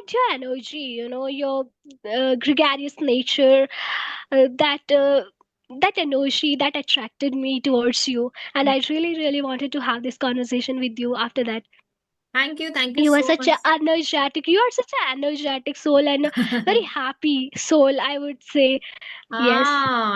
liked your energy, your gregarious nature, that energy that attracted me towards you. And I really, really wanted to have this conversation with you after that. Thank you You are so such much. an energetic, you are such an energetic soul and a very happy soul, I would say. Yes.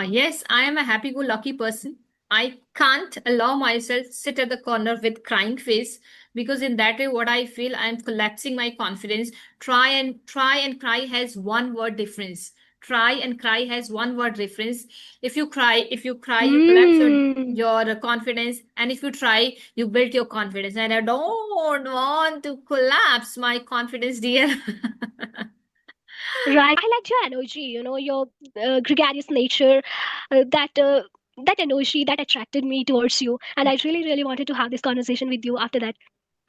Yes, I am a happy-go-lucky person. I can't allow myself sit at the corner with crying face because in that way, what I feel, I'm collapsing my confidence. Try and cry has one word difference. Try and cry has one word difference. If you cry, you collapse your Hmm. your confidence, and if you try, you build your confidence. And I don't want to collapse my confidence, dear. Right. I liked your energy, your gregarious nature, that energy that attracted me towards you. And I really, really wanted to have this conversation with you after that.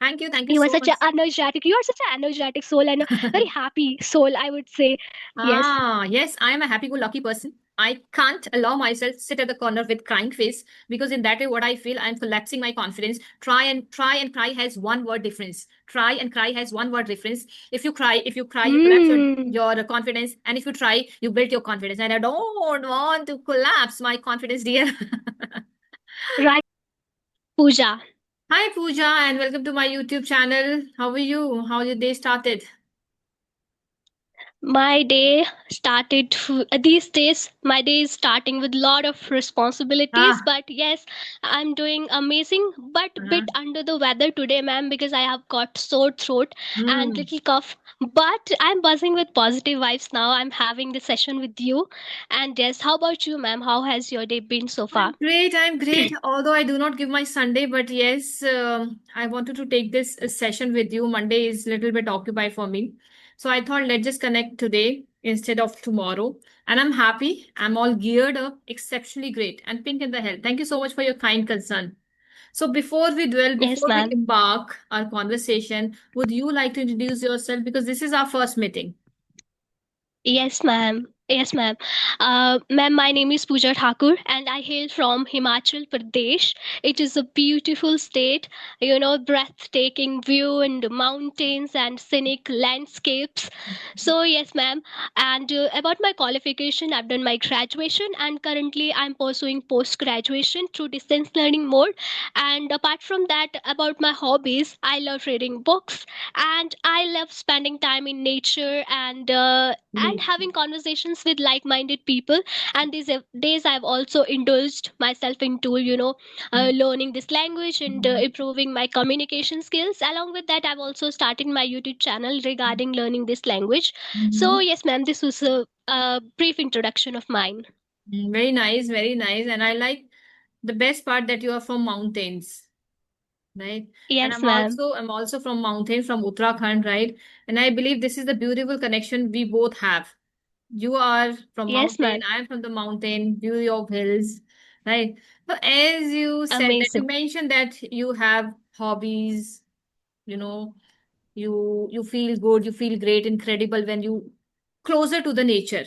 Thank you You are so such much. an energetic, you are such an energetic soul and a very happy soul, I would say. Yes. Yes, I am a happy-go-lucky person. I can't allow myself sit at the corner with crying face because in that way, what I feel, I'm collapsing my confidence. Try and cry has one word difference. Try and cry has one word difference. If you cry, you collapse your Hmm. your confidence, and if you try, you build your confidence. And I don't want to collapse my confidence, dear. Right. Pooja. Hi, Pooja, and welcome to my YouTube channel. How are you? How your day started? My day started these days. My day is starting with lot of responsibilities, Ah, but yes, I'm doing amazing. But uh-huh. bit under the weather today, ma'am, because I have got sore throat and Hmm. little cough. But I'm buzzing with positive vibes now. I'm having this session with you, and yes, how about you, ma'am? How has your day been so far? I'm great. I'm great. Although I do not give my Sunday, but yes, I wanted to take this session with you. Monday is a little bit occupied for me. So I thought let's just connect today instead of tomorrow. And I'm happy. I'm all geared up, exceptionally great, and pink in the head. Thank you so much for your kind concern. So Yes, before we ma'am. embark our conversation, would you like to introduce yourself? Because this is our first meeting. Yes, ma'am. Yes, ma'am. Ma'am, my name is Pooja Thakur and I hail from Himachal Pradesh. It is a beautiful state, breathtaking view and mountains and scenic landscapes. So, yes, ma'am. And about my qualification, I've done my graduation and currently I'm pursuing post graduation through distance learning mode. And apart from that, about my hobbies, I love reading books and I love spending time in nature and having conversations with like-minded people. And these days I've also indulged myself into learning this language and improving my communication skills. Along with that, I've also started my YouTube channel regarding learning this language. So Mhm. yes, ma'am, this was a brief introduction of mine. Very nice, very nice. And I like the best part that you are from mountains, right? And Yes, I'm ma'am. also I'm also from mountains, from Uttarakhand, right? And I believe this is the beautiful connection we both have. You are from Yes, mountain, ma'am. I am from the mountain, beauty of hills, right? So as you said that, you Amazing. mentioned that you have hobbies, you know, you feel good, you feel great, incredible when you closer to the nature,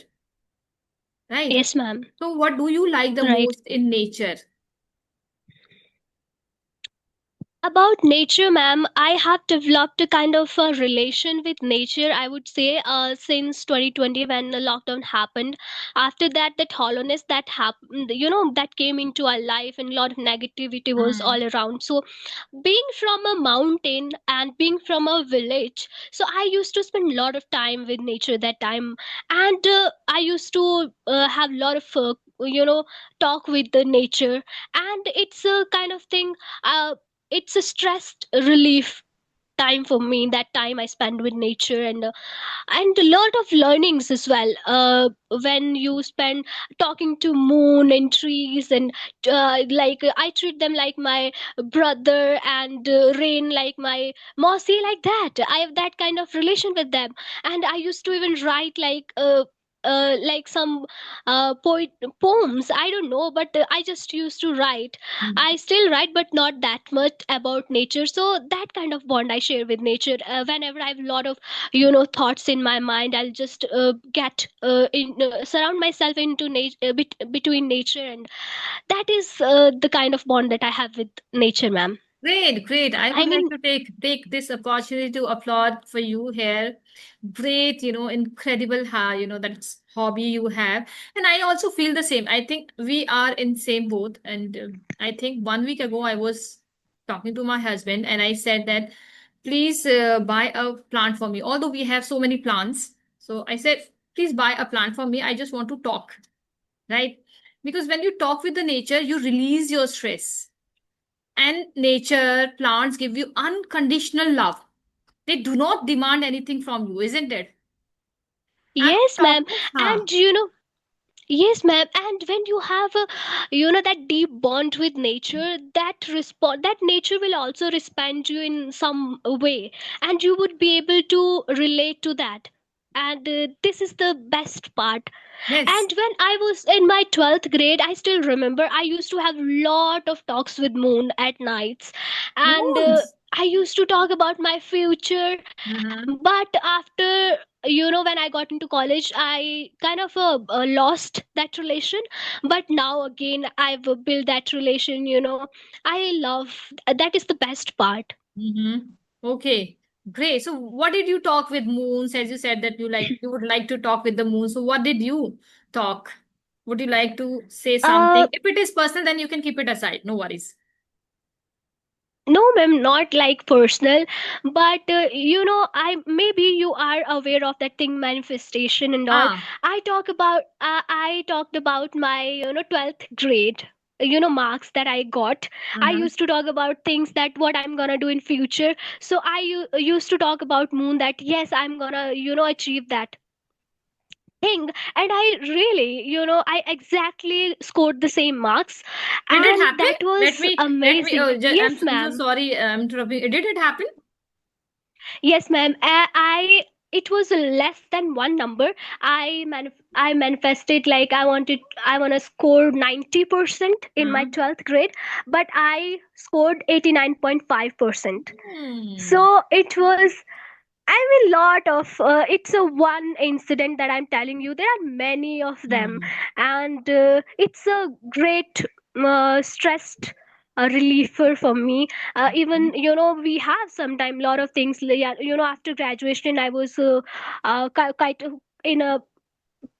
right? Yes, ma'am. So what do you like the Right. most in nature? About nature, ma'am, I have developed a kind of a relation with nature, I would say, since 2020 when the lockdown happened. After that, that hollowness that happened, that came into our life and a lot of negativity was Mm, all around. So, being from a mountain and being from a village, so I used to spend a lot of time with nature that time. And I used to have a lot of, talk with the nature. And it's a kind of thing. It's a stress relief time for me, that time I spend with nature. And a lot of learnings as well, when you spend talking to moon and trees and I treat them like my brother and rain like my mossy, like that I have that kind of relation with them. And I used to even write like some poems, I don't know, but I just used to write. mm, I still write, but not that much about nature. So that kind of bond I share with nature. Whenever I have a lot of thoughts in my mind, I'll just get surround myself into between nature, and that is the kind of bond that I have with nature, ma'am. Great, great. I I would like mean, to take this opportunity to applaud for you here. Great, incredible how, that's hobby you have. And I also feel the same. I think we are in same boat. And I think 1 week ago I was talking to my husband and I said that please buy a plant for me. Although we have so many plants. So I said, please buy a plant for me. I just want to talk, right? Because when you talk with the nature, you release your stress, and nature, plants give you unconditional love. They do not demand anything from you, isn't it? And yes, ma'am. talking, And yes, ma'am. And when you have a, that deep bond with nature, that nature will also respond you in some way, and you would be able to relate to that. And this is the best part. yes, And when I was in my 12th grade, I still remember I used to have lot of talks with moon at nights, and moons. I used to talk about my future. Uh-huh. But after, when I got into college, I kind of lost that relation. But now again, I've built that relation. I love that is the best part. Mm-hmm. Okay, great. So, what did you talk with moons? As you said that you would like to talk with the moon. So, what did you talk? Would you like to say something? uh If it is personal, then you can keep it aside. No worries. no, ma'am, not like personal, but I maybe you are aware of that thing, manifestation and all. Ah. I talked about my 12th grade marks that I got. I Uh-huh. used to talk about things that what I'm gonna do in future. So used to talk about moon, that yes, I'm gonna achieve that thing. And I really, I exactly scored the same marks, Did it and happen? that was Let me. amazing. Oh, Yes, I'm so ma'am. sorry. I'm interrupting. Did it happen? Yes, ma'am. It was less than one number. I manifested, like I want to score 90% in my Uh, 12th grade, but I scored 89.5%. hmm. So it was, I mean, lot of it's a one incident that I'm telling you. There are many of them, Hmm. and it's a great stressed reliever for me. Even we have sometime lot of things. Yeah, after graduation, I was quite in a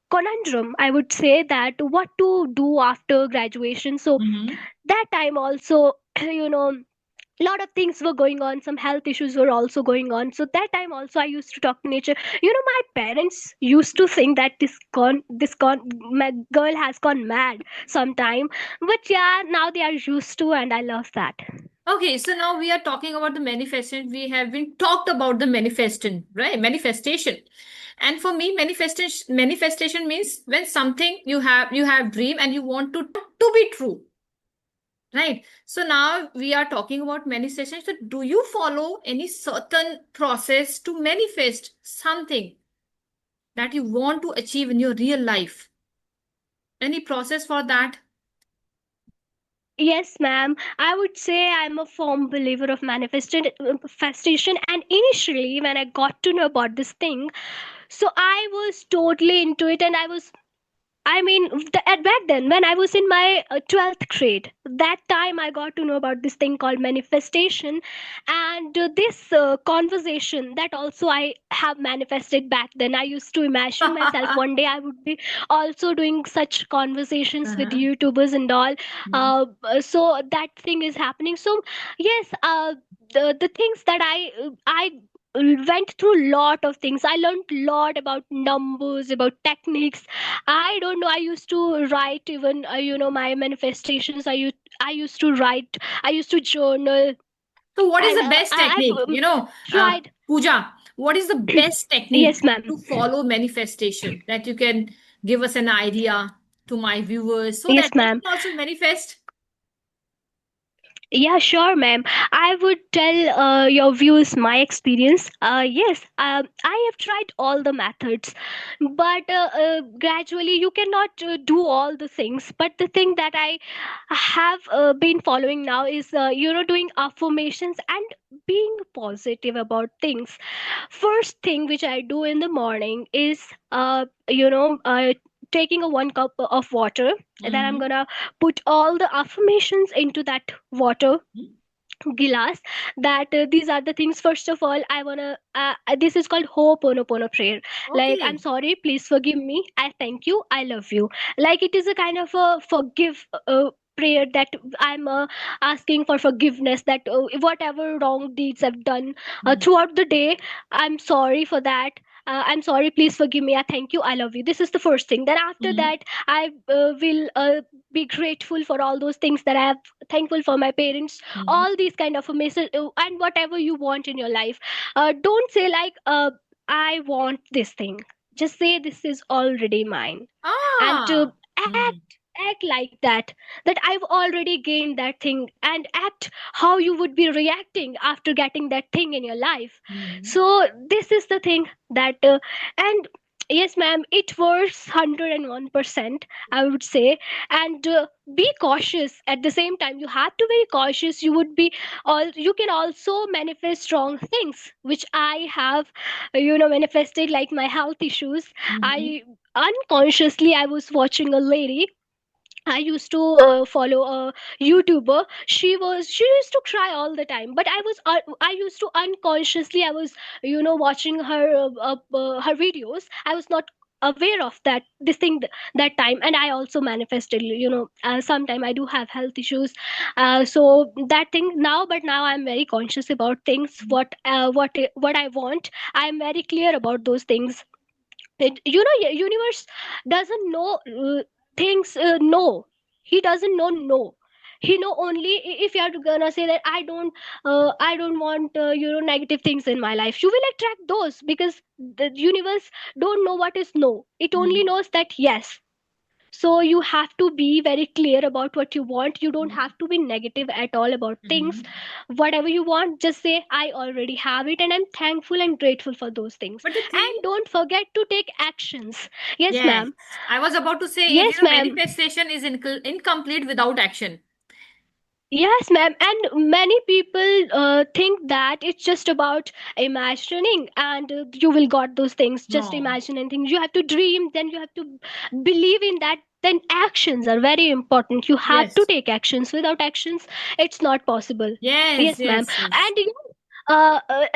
conundrum. I would say that what to do after graduation. So Mm-hmm. that time also, lot of things were going on, some health issues were also going on. So that time also I used to talk to nature. My parents used to think that my girl has gone mad sometime, but yeah, now they are used to, and I love that. Okay, so now we are talking about the manifestation. We have been talked about the manifestation, right? Manifestation. And for me, manifestation means when something you have dream and you want to be true, right? So now we are talking about manifestation. So do you follow any certain process to manifest something that you want to achieve in your real life? Any process for that? Yes, ma'am. I would say I'm a firm believer of manifestation. And initially, when I got to know about this thing, so I was totally into it, and I mean, back then, when I was in my 12th grade, that time I got to know about this thing called manifestation. And this conversation that also I have manifested back then. I used to imagine myself one day I would be also doing such conversations with Uh-huh. YouTubers and all. Mhm. So that thing is happening. So, yes, the things that I went through lot of things. I learned lot about numbers, about techniques. I don't know. I used to write even, my manifestations. I used to write. I used to journal, So, what is and the best I've technique? tried. Pooja, what is the best technique Yes, ma'am. to follow manifestation that you can give us an idea to my viewers so that Yes, they ma'am. can also manifest? Yeah, sure, ma'am. I would tell your viewers my experience. Yes, I have tried all the methods, but gradually you cannot do all the things. But the thing that I have been following now is, doing affirmations and being positive about things. First thing which I do in the morning is, taking a 1 cup of water. Then I'm Mm-hmm. gonna put all the affirmations into that water, Gilas, that these are the things. First of all, I want to this is called ho'oponopono prayer. Like, I'm Okay. sorry, please forgive me, I thank you, I love you. Like, it is a kind of a forgive prayer, that I'm asking for forgiveness, that whatever wrong deeds I've done Mm-hmm. throughout the day, I'm sorry for that. I'm sorry, please forgive me, I thank you, I love you. This is the first thing. Then after Mm-hmm. that, I will be grateful for all those things that I have, thankful for my parents, Mm-hmm. all these kind of a message, and whatever you want in your life. Don't say like, I want this thing. Just say, this is already mine. And Ah. Mm-hmm. act like that, that I've already gained that thing, and act how you would be reacting after getting that thing in your life. Mm-hmm. So this is the thing that and yes ma'am, it works 101%, I would say. And be cautious at the same time. You have to be cautious. You would be all, you can also manifest strong things, which I have manifested, like my health issues. Mm-hmm. I unconsciously, I was watching a lady. I used to follow a YouTuber. She used to cry all the time, but I used to unconsciously, I was watching her her videos. I was not aware of that this thing that time, and I also manifested. Sometime I do have health issues, so that thing now. But now I'm very conscious about things. What I want. I'm very clear about those things. Universe doesn't know things. No, he doesn't know. No, he know only if you are gonna say that I don't want negative things in my life. You will attract those, because the universe don't know what is no. It only knows that yes. So you have to be very clear about what you want. You don't have to be negative at all about things. Mm-hmm. Whatever you want, just say, I already have it, and I'm thankful and grateful for those things. But the thing, And don't forget to take actions. Yes yes, ma'am. I was about to say it, Yes ma'am. manifestation is incomplete without action. Yes, ma'am. And many people think that it's just about imagining, and you will got those things. Just No. imagining things. You have to dream, then you have to believe in that. Then actions are very important. You have to Yes. take actions. Without actions, it's not possible. Yes, Yes, ma'am. yes, yes. And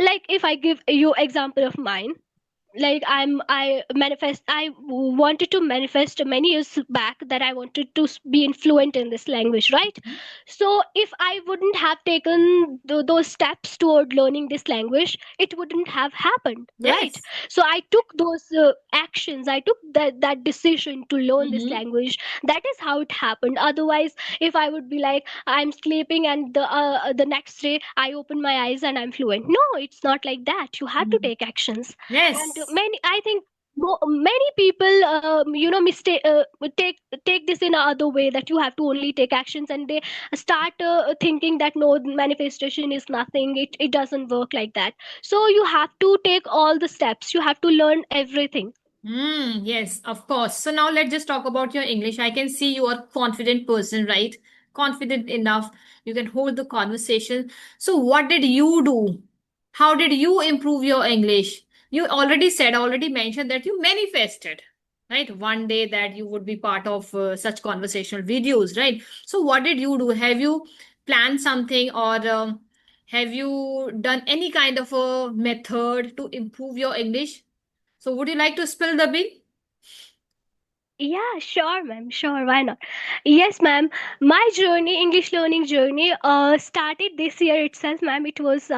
like, if I give you example of mine, like, I wanted to manifest many years back that I wanted to be fluent in this language, right? Mhm. So if I wouldn't have taken those steps toward learning this language, it wouldn't have happened, right? Yes. So I took those actions. I took that decision to learn this Mm-hmm. language. That is how it happened. Otherwise, if I would be like, I'm sleeping, and the next day I open my eyes and I'm fluent. No, it's not like that. You have to Mm-hmm. take actions. And Yes. many, I think, many people mistake take this in another way, that you have to only take actions, and they start thinking that no, manifestation is nothing. It doesn't work like that. So you have to take all the steps. You have to learn everything. Yes, of course. So now let's just talk about your English. I can see you are a confident person, right? Confident enough. You can hold the conversation. So what did you do? How did you improve your English? You already mentioned that you manifested, right? One day that you would be part of such conversational videos, right? So what did you do? Have you planned something, or have you done any kind of a method to improve your English? So would you like to spill the bean? Yeah, sure, ma'am. Sure, why not? Yes, ma'am. My journey, English learning journey, started this year itself, ma'am. It was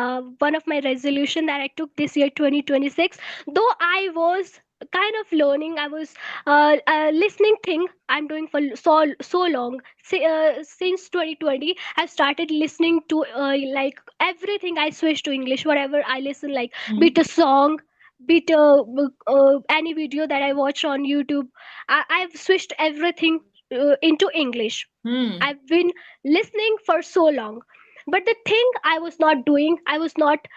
one of my resolution that I took this year, 2026. Though I was kind of learning, I was listening thing I'm doing for so long. Since 2020, I started listening to like everything. I switched to English. Whatever I listen, like, be it a song, be it any video that I watch on YouTube. I've switched everything into English. Hmm. I've been listening for so long. But the thing I was not doing, I was not,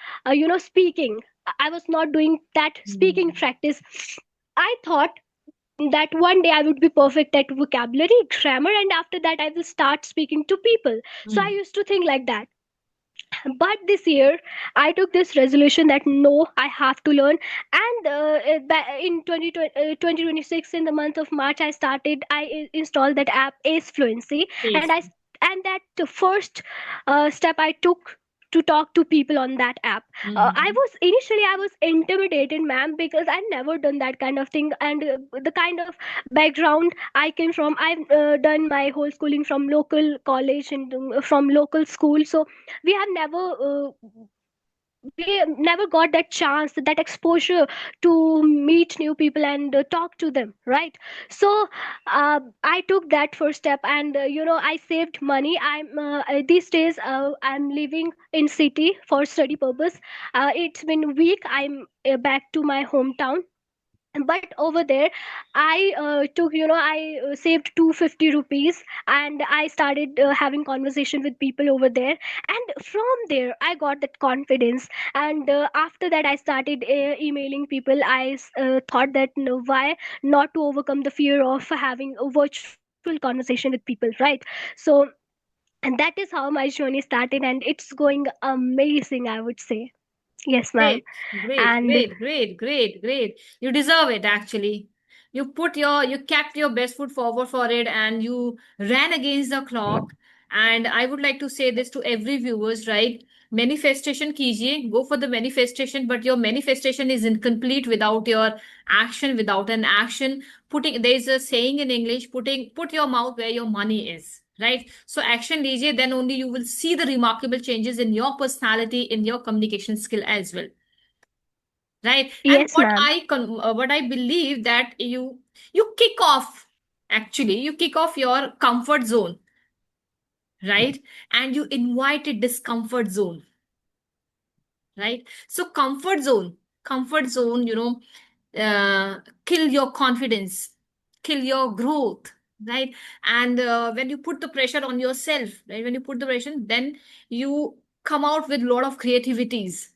speaking. I was not doing that speaking Hmm. practice. I thought that one day I would be perfect at vocabulary, grammar, and after that I will start speaking to people. So I Hmm. used to think like that. But this year I took this resolution that no, I have to learn. And in 2026, in the month of March, I installed that app, Ace Fluency. And I Yes. that the first step I took to talk to people on that app. I Mm-hmm. was initially, I was intimidated, ma'am, because I'd never done that kind of thing. And the kind of background I came from, I've done my whole schooling from local college and from local school. So we have never we never got that chance, that exposure to meet new people and talk to them, right? So I took that first step, and I saved money. These days I'm living in city for study purpose. It's been a week, I'm back to my hometown. But over there, I took I saved 250 rupees, and I started having conversation with people over there. And from there I got that confidence. And after that I started emailing people. Thought that, why not to overcome the fear of having a virtual conversation with people, right? So, and that is how my journey started, and it's going amazing, I would say. Yes, ma'am. Great, great, And great, great, great, great. You deserve it, actually. You kept your best foot forward for it, and you ran against the clock. And I would like to say this to every viewers, right? Manifestation kijiye, go for the manifestation, but your manifestation is incomplete without your action, without an action. There's a saying in English, put your mouth where your money is. Right. So action lijiye, then only you will see the remarkable changes in your personality, in your communication skill as well. Right. And yes, ma'am. what I believe that you kick off, actually you kick off your comfort zone, right? And you invite a discomfort zone, right? So comfort zone, kill your confidence, kill your growth, right? And when you put the pressure on yourself, right, when you put the pressure, then you come out with a lot of creativities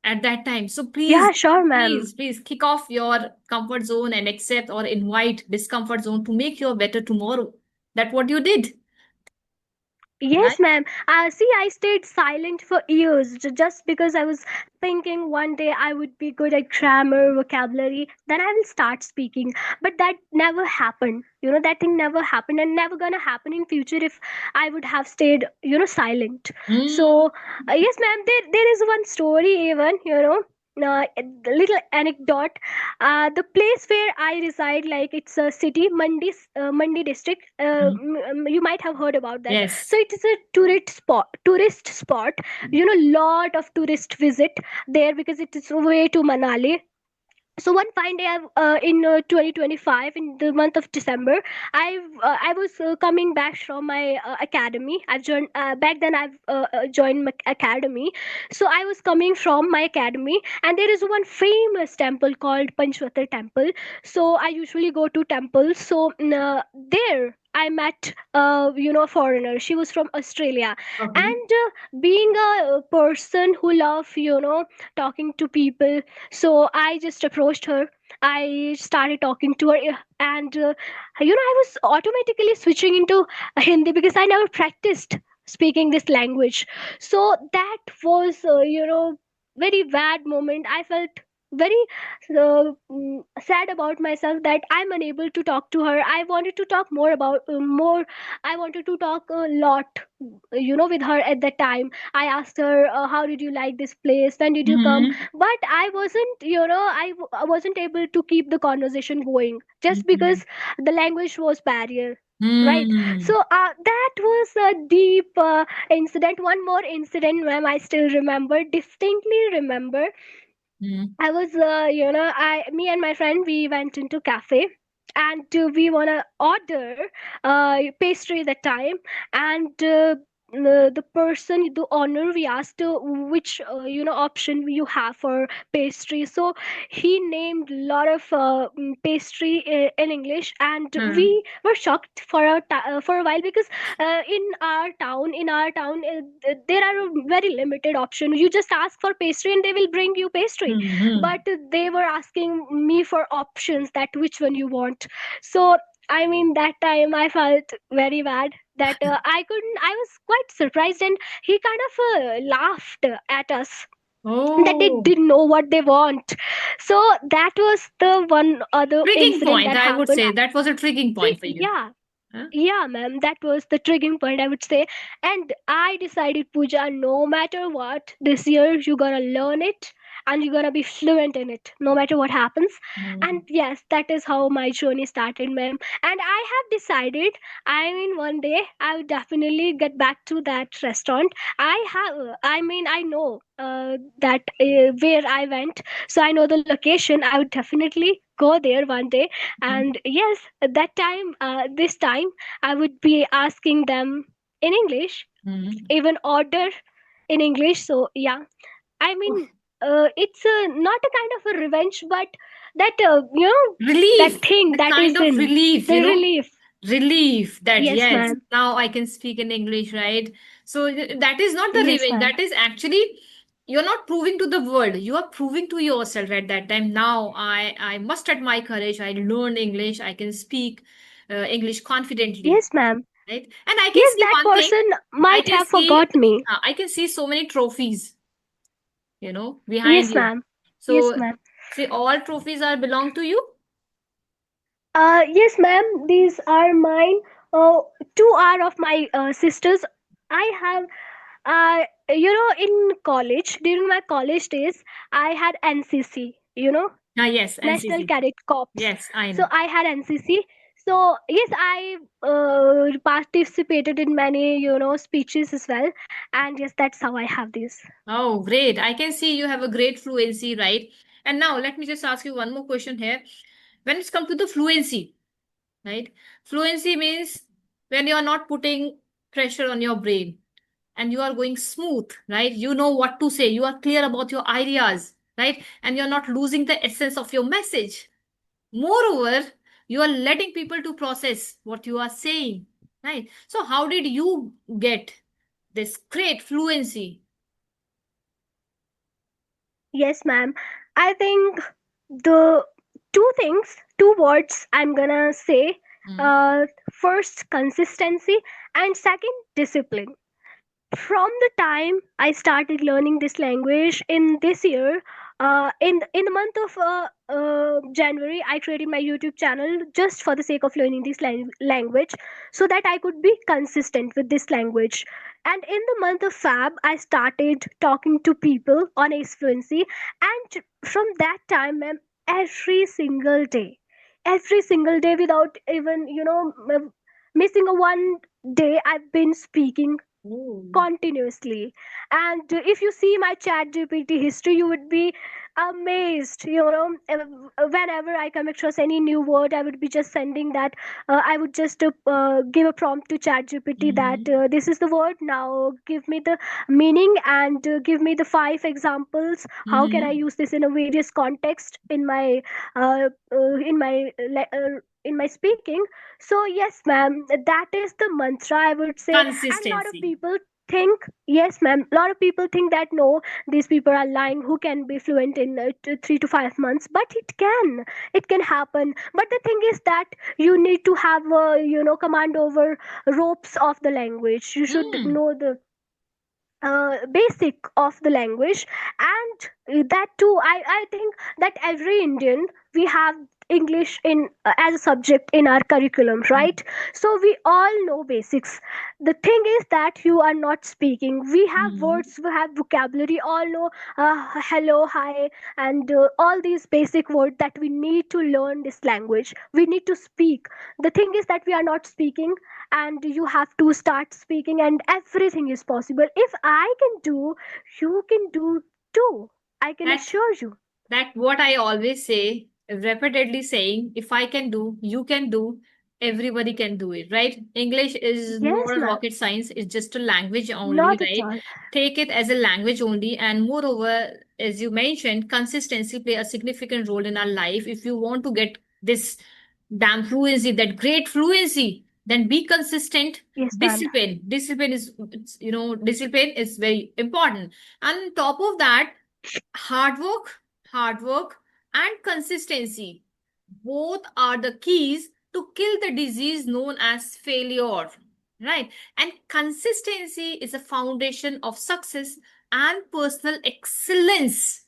at that time. So Yeah, please, sure, ma'am. please, please kick off your comfort zone and accept or invite discomfort zone to make your better tomorrow. That's what you did, right? Yes, ma'am. See, I stayed silent for years just because I was thinking one day I would be good at grammar, vocabulary, then I will start speaking. But that never happened. That thing never happened, and never gonna happen in future if I would have stayed, silent. Mm, So, yes, ma'am. There is one story even. A little anecdote. The place where I reside, like it's a city, Mandi district. mm. You might have heard about that. Yes. So it is a tourist spot. Lot of tourists visit there because it is way to Manali. So one fine day, in 2025, in the month of December, I was coming back from my academy. I've joined back then. I've joined my academy. So I was coming from my academy, and there is one famous temple called Panchvatar Temple. So I usually go to temples. So there I met a foreigner. She was from Australia. Okay. And being a person who love talking to people, so I just approached her. I started talking to her, and I was automatically switching into Hindi because I never practiced speaking this language. So that was, very bad moment. I felt very sad about myself that I'm unable to talk to her. I wanted to talk more about more. I wanted to talk a lot, with her at that time. I asked her, how did you like this place? When did you come? Mm-hmm. But I wasn't, I wasn't able to keep the conversation going just Mm-hmm. because the language was barrier. Right. Mm-hmm. So that was a deep incident. One more incident, ma'am, I still remember, distinctly remember. I was, me and my friend, we went into cafe, and we wanna order pastry that time. And the person, the owner, we asked which option you have for pastry. So he named a lot of pastry in English, and Mm-hmm. we were shocked for a while because in our town, there are a very limited option. You just ask for pastry and they will bring you pastry. Mm-hmm. But they were asking me for options, that which one you want. So I mean, that time I felt very bad that I was quite surprised, and he kind of laughed at us that they Oh, didn't know what they want. So that was the one other tricking incident point, that I would happened. say. That was a tricking point for you. Yeah, Huh? Yeah, ma'am, that was the triggering point, I would say. And I decided, Pooja, no matter what, this year you're gonna learn it and you're gonna be fluent in it, no matter what happens. And Mm. yes, that is how my journey started, ma'am. And I have decided, I mean, one day I will definitely get back to that restaurant. I know that where I went, so I know the location. I would definitely go there one day. Mm. And yes, this time I would be asking them in English, Mm. even order in English. So yeah, I Oof. mean, it's not a kind of a revenge, but that that Relief, thing the that kind is of in relief, the relief. relief that Yes, yes, ma'am. now I can speak in English, right? So that is not the Yes, revenge. ma'am. That is actually you're not proving to the world. You are proving to yourself at that time. Now I mustered my courage. I learned English. I can speak English confidently, Yes, ma'am. right? And I can Yes, see that one thing. person I might can have see forgot me. I can see so many trophies, behind Yes, you. ma'am. Yes, So ma'am. see, all trophies are belong to you. Yes, ma'am. These are mine. Uh, Two are of my sisters. I have, in college, during my college days, I had NCC, Ah, yes, National NCC. Cadet Corps. Yes, I So know. I had NCC. So yes, I participated in many, speeches as well. And yes, that's how I have these. Oh, great. I can see you have a great fluency, right? And now let me just ask you one more question here. When it's come to the fluency, right? Fluency means when you are not putting pressure on your brain and you are going smooth, right? You know what to say. You are clear about your ideas, right? And you're not losing the essence of your message. Moreover, you are letting people to process what you are saying, right? So how did you get this great fluency? Yes, ma'am. I think the two words I'm gonna say. Hmm. Uh, First, consistency, and second, discipline. From the time I started learning this language in this year, in the month of January, I created my YouTube channel just for the sake of learning this language, so that I could be consistent with this language. And in the month of Fab, I started talking to people on Ace Fluency, and from that time, ma'am, every single day, without even missing a one day, I've been speaking Oh. continuously. And if you see my chat gpt history, you would be amazed. Whenever I come across any new word, I would be just sending that. I would just give a prompt to chat gpt that Mm-hmm. this is the word, now give me the meaning, and give me the five examples. How can I Mm-hmm. use this in a various context in my in my speaking. So yes, ma'am, that is the mantra, I would say. And a lot of Consistency. people think, yes, ma'am, a lot of people think that no, these people are lying, who can be fluent in 3 to 5 months. But it can happen. But the thing is that you need to have command over ropes of the language. You should Mm. know the basic of the language. And that too, I think that every Indian, we have English in as a subject in our curriculum, right? So we all know basics. The thing is that you are not speaking. We have Mm. words, we have vocabulary, all know hello, hi, and all these basic words that we need to learn this language. We need to speak. The thing is that we are not speaking, and you have to start speaking, and everything is possible. If I can do, you can do too. I can That assure you. that what I always say, repeatedly saying, if I can do, you can do, everybody can do it, right? English is Yes, not a ma'am. rocket science, it's just a language only, Not at right? all. Take it as a language only. And moreover, as you mentioned, consistency play a significant role in our life. If you want to get this damn fluency, that great fluency, then be consistent. Yes, ma'am. Discipline is very important. And on top of that, hard work, hard work, and consistency both are the keys to kill the disease known as failure, right? And consistency is a foundation of success and personal excellence.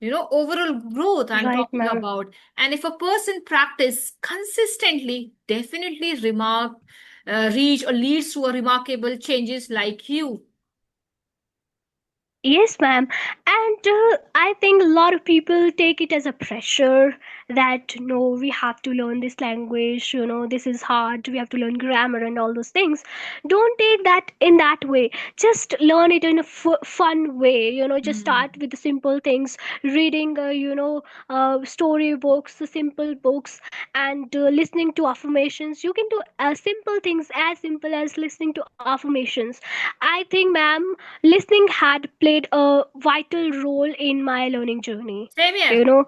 Overall growth I'm Right, talking ma'am. about. And if a person practice consistently, definitely reach or leads to a remarkable changes like you. Yes, ma'am. And I think a lot of people take it as a pressure that no, we have to learn this language, this is hard, we have to learn grammar and all those things. Don't take that in that way. Just learn it in a fun way, just start Hmm. with the simple things, reading, story books, the simple books, and listening to affirmations. You can do simple things as simple as listening to affirmations. I think, ma'am, listening had played a vital role in my learning journey. Same here. You know,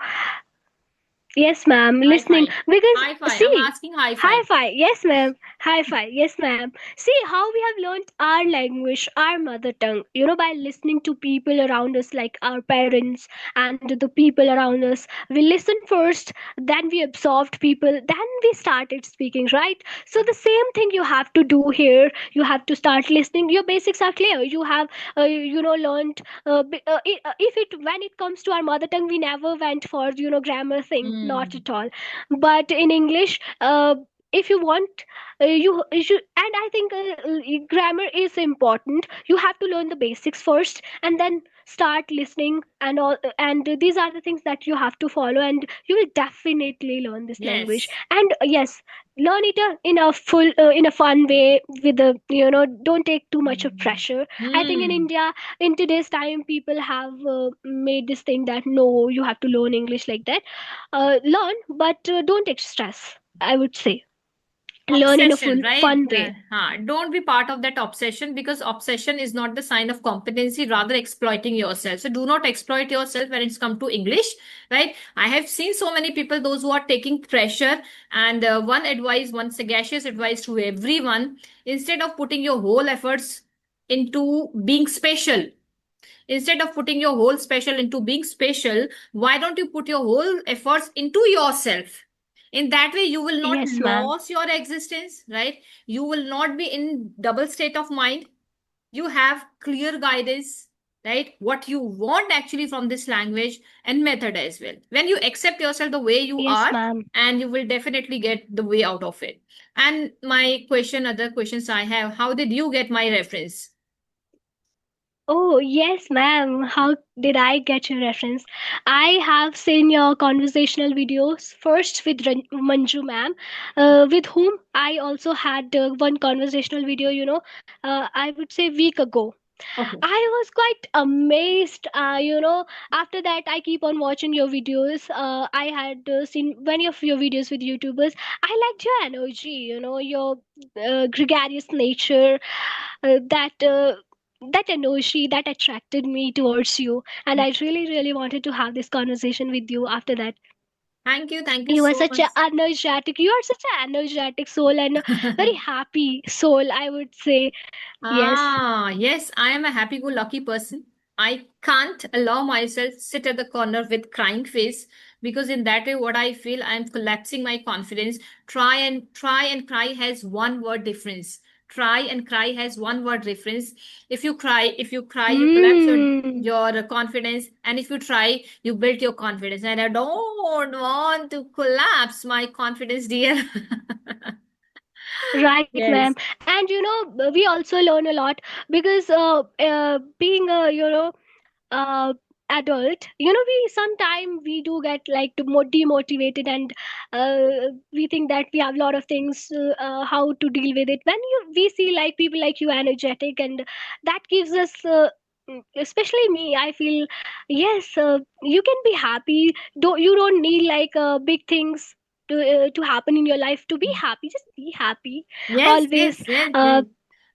Yes, ma'am. High Listening. five. Because, High five. I'm see, asking high hi five. fi. Yes, ma'am. Hi fi. Yes, ma'am. See how we have learned our language, our mother tongue, by listening to people around us, like our parents and the people around us. We listened first, then we absorbed people, then we started speaking, right? So, the same thing you have to do here. You have to start listening. Your basics are clear. You have, learned if it when it comes to our mother tongue, we never went for grammar thing, not Hmm. at all. But in English, if you want, you should. And I think grammar is important. You have to learn the basics first and then start listening and all. And these are the things that you have to follow, and you will definitely learn this language. Yes. And yes, learn it in a fun way, with the don't take too much of Hmm. pressure. I think in Hmm. India, in today's time, people have made this thing that no, you have to learn English like that. Learn, but don't take stress, I would say. Learn in a Obsession, full right? fun way. Don't be part of that obsession, because obsession is not the sign of competency, rather exploiting yourself. So do not exploit yourself when it's come to English, right? I have seen so many people, those who are taking pressure. And one sagacious advice to everyone: instead of putting your whole efforts into being special, instead of putting your whole special into being special, why don't you put your whole efforts into yourself? In that way, you will not Yes, ma'am. lose your existence, right? You will not be in double state of mind. You have clear guidance, right? What you want actually from this language and method as well. When you accept yourself the way you Yes, are, ma'am. and you will definitely get the way out of it. And other questions I have: how did you get my reference? Oh, yes, ma'am. How did I get your reference? I have seen your conversational videos first with Manju, ma'am, with whom I also had one conversational video, I would say week ago. Okay. I was quite amazed. After that, I keep on watching your videos. I had seen many of your videos with YouTubers. I liked your energy, your gregarious nature, that energy that attracted me towards you. And I really, really wanted to have this conversation with you after that. Thank you You are so such much. a energetic. You are such an energetic soul and a very happy soul, I would say. Yes. Yes, I am a happy-go-lucky person. I can't allow myself sit at the corner with crying face, because in that way, what I feel, I'm collapsing my confidence. Try and cry has one word difference. Try and cry has one word difference. If you cry, you collapse Hmm. your confidence, and if you try, you build your confidence. And I don't want to collapse my confidence, dear. Right, ma'am. Yes. And we also learn a lot because being a uh, adult, we sometimes we do get like demotivated, and we think that we have a lot of things how to deal with it. When we see like people like you energetic, and that gives us especially me, I feel yes, you can be happy. You don't need like big things to happen in your life to be happy. Just be happy Yes, always. yes, yes, yes. uh,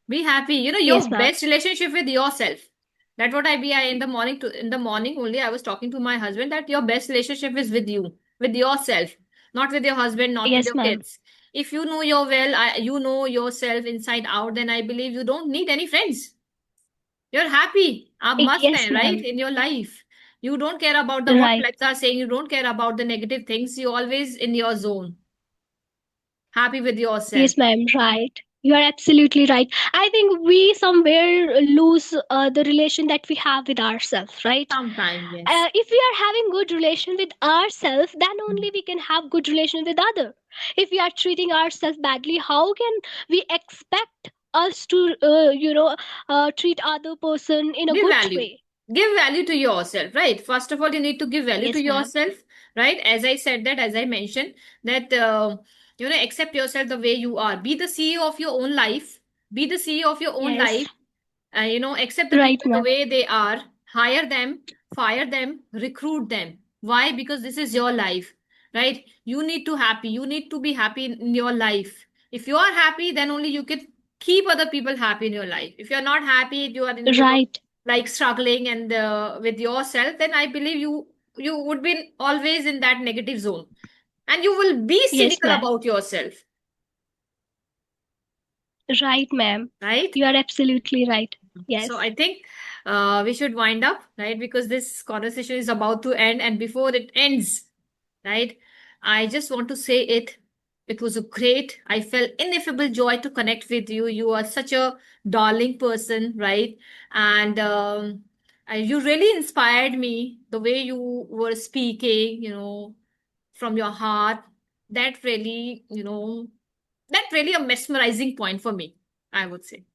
Be happy. yes, Your ma'am. best relationship with yourself. That's what in the morning, in the morning only, I was talking to my husband that your best relationship is with you, with yourself, not with your husband, not with Yes, your ma'am. kids. If you know you know yourself inside out, then I believe you don't need any friends. You're happy. A must Yes, have, right, ma'am. in your life. You don't care about the what Right. flags are saying. You don't care about the negative things. You always in your zone, happy with yourself. Yes, ma'am. Right. You are absolutely right. I think we somewhere lose the relation that we have with ourselves, right? Sometime, yes. If we are having good relation with ourselves, then only we can have good relation with other. If we are treating ourselves badly, how can we expect us to treat other person in a Give good value. way? Give value to yourself, right? First of all, you need to give value to Yes, ma'am. yourself, right? As I said, that as I mentioned, that accept yourself the way you are. Be the CEO of your own life. Be the CEO of your own Yes. life. Accept the Right, people the ma'am. way they are. Hire them, fire them, recruit them. Why? Because this is your life, right? You need to happy. You need to be happy in your life. If you are happy, then only you can keep other people happy in your life. If you're not happy, if you are in Right. like struggling and with yourself, then I believe you would be always in that negative zone, and you will be Yes, cynical ma'am. about yourself, Right, ma'am. right? You are absolutely right. So Yes. I think we should wind up, right? Because this conversation is about to end, and before it ends, right? I just want to say it. It was a great. I felt ineffable joy to connect with you. You are such a darling person, right? And you really inspired me the way you were speaking, from your heart. That really, that really a mesmerizing point for me, I would say.